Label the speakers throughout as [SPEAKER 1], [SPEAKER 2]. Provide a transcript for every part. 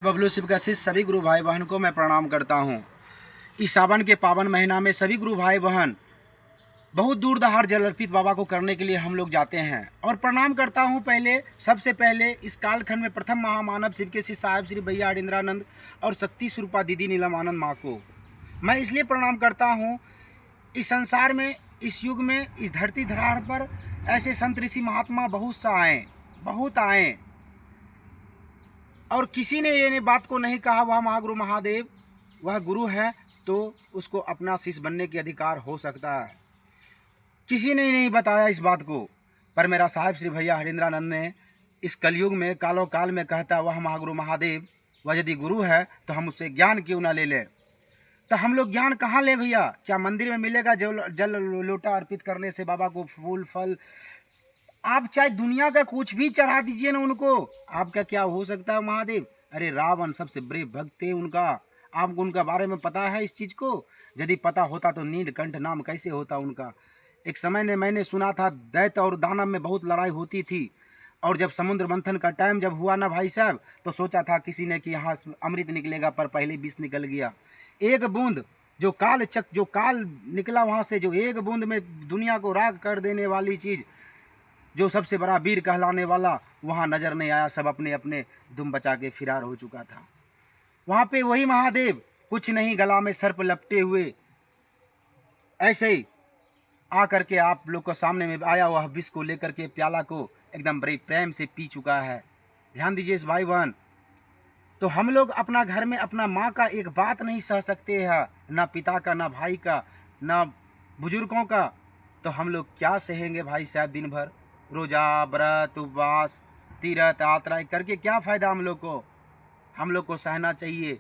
[SPEAKER 1] बबलू शिव का शिष्य सभी गुरु भाई बहन को मैं प्रणाम करता हूँ। इस सावन के पावन महीना में सभी गुरु भाई बहन बहुत दूर दहाड़ जल अर्पित बाबा को करने के लिए हम लोग जाते हैं और प्रणाम करता हूँ। सबसे पहले इस कालखंड में प्रथम महामानव शिव के शिष्य साहिब श्री भैया हरिंद्रानंद और शक्ति स्वरूपा दीदी नीलम आनंद माँ को मैं इसलिए प्रणाम करता हूँ। इस संसार में, इस युग में, इस धरती धरार पर ऐसे संत ऋषि महात्मा बहुत आए और किसी ने ये बात को नहीं कहा वह महागुरु महादेव वह गुरु है तो उसको अपना शिष्य बनने के अधिकार हो सकता है। किसी ने नहीं बताया इस बात को, पर मेरा साहिब श्री भैया हरिंद्रानंद ने इस कलयुग में कालो काल में कहता वह महागुरु महादेव वह यदि गुरु है तो हम उससे ज्ञान क्यों ना ले लें। तो हम लोग ज्ञान कहाँ लें भैया? क्या मंदिर में मिलेगा जल लोटा अर्पित करने से बाबा को फूल फल? आप चाहे दुनिया का कुछ भी चढ़ा दीजिए ना उनको, आपका क्या हो सकता है महादेव? अरे रावण सबसे बड़े भक्त थे उनका, आपको उनका बारे में पता है इस चीज़ को? यदि पता होता तो नीलकंठ नाम कैसे होता उनका। एक समय में मैंने सुना था दैत्य और दानव में बहुत लड़ाई होती थी और जब समुद्र मंथन का टाइम जब हुआ ना भाई साहब तो सोचा था किसी ने कि यहाँ अमृत निकलेगा, पर पहले विष निकल गया। एक बूंद जो काल निकला वहाँ से, जो एक बूंद में दुनिया को राख कर देने वाली चीज़, जो सबसे बड़ा वीर कहलाने वाला, वहाँ नज़र नहीं आया। सब अपने अपने दुम बचा के फिरार हो चुका था। वहाँ पे वही महादेव कुछ नहीं, गला में सर्प लपटे हुए ऐसे ही आ करके आप लोग को सामने में आया, वह विष को लेकर के प्याला को एकदम बड़े प्रेम से पी चुका है। ध्यान दीजिए इस भाई बहन। तो हम लोग अपना घर में अपना माँ का एक बात नहीं सह सकते हैं, ना पिता का, ना भाई का, ना बुजुर्गों का, तो हम लोग क्या सहेंगे भाई साहब? दिन भर रोजा व्रत उपवास तीर्थ यात्रा करके क्या फ़ायदा? हम लोग को सहना चाहिए,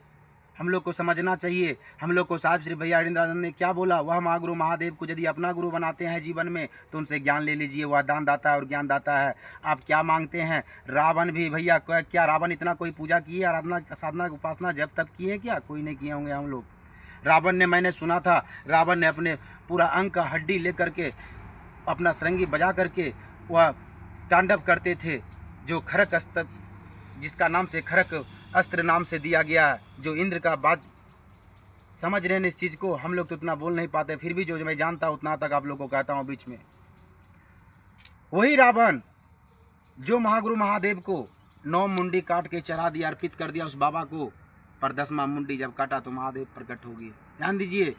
[SPEAKER 1] हम लोग को समझना चाहिए। हम लोग को साहिब श्री भैया हरिंद्रानंद ने क्या बोला? वह महागुरु महादेव को यदि अपना गुरु बनाते हैं जीवन में तो उनसे ज्ञान ले लीजिए, वह दान दाता है और ज्ञान दाता है। आप क्या मांगते हैं? रावण भी भैया, क्या रावण इतना कोई पूजा किए, आराधना साधना उपासना जब तब किए? क्या कोई नहीं किए होंगे हम लोग। रावण ने, मैंने सुना था रावण ने अपने पूरा अंग का हड्डी ले करके अपना सरंगी बजा करके वह तांडव करते थे, जो खरक अस्त्र, जिसका नाम से खरक अस्त्र नाम से दिया गया है, जो इंद्र का बाज। समझ रहे हैं इस चीज़ को? हम लोग तो उतना बोल नहीं पाते, फिर भी जो मैं जानता हूँ उतना तक आप लोगों को कहता हूँ बीच में। वही रावण जो महागुरु महादेव को 9 मुंडी काट के चढ़ा दिया, अर्पित कर दिया उस बाबा को, पर 10वां मुंडी जब काटा तो महादेव प्रकट हो गए। ध्यान दीजिए,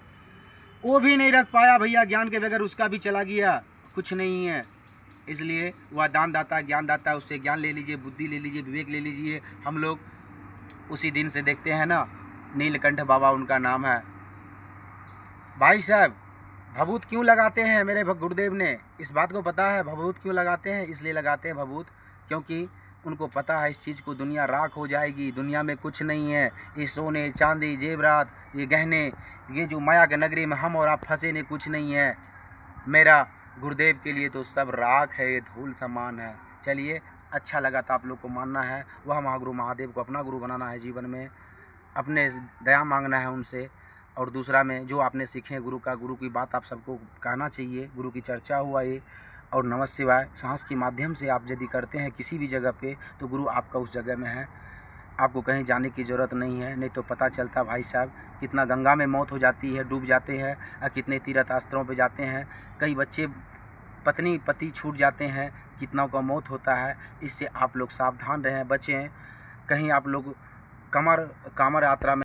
[SPEAKER 1] वो भी नहीं रख पाया भैया ज्ञान के बगैर, उसका भी चला गया, कुछ नहीं है। इसलिए वह दान दाता ज्ञान दाता, उससे ज्ञान ले लीजिए, बुद्धि ले लीजिए, विवेक ले लीजिए। हम लोग उसी दिन से देखते हैं ना, नीलकंठ बाबा उनका नाम है। भाई साहब, भभूत क्यों लगाते हैं? मेरे गुरुदेव ने इस बात को पता है भभूत क्यों लगाते हैं? इसलिए लगाते हैं भभूत क्योंकि उनको पता है इस चीज़ को दुनिया राख हो जाएगी, दुनिया में कुछ नहीं है। ये सोने चांदी जेवरात, ये गहने, ये जो माया के नगरी में हम और आप फंसे ने, कुछ नहीं है। मेरा गुरुदेव के लिए तो सब राख है, धूल समान है। चलिए, अच्छा लगा था आप लोग को मानना है, वह महागुरु महादेव को अपना गुरु बनाना है जीवन में, अपने दया मांगना है उनसे। और दूसरा में जो आपने सीखे गुरु की बात आप सबको कहना चाहिए। गुरु की चर्चा हुआ ये, और नमः शिवाय सांस के माध्यम से आप यदि करते हैं किसी भी जगह पे तो गुरु आपका उस जगह में है, आपको कहीं जाने की ज़रूरत नहीं है। नहीं तो पता चलता भाई साहब कितना गंगा में मौत हो जाती है, डूब जाते हैं, और कितने तीर्थ आश्रमों पे जाते हैं, कई बच्चे पत्नी पति छूट जाते हैं, कितनों का मौत होता है। इससे आप लोग सावधान रहें, बचें। कहीं आप लोग कामर यात्रा में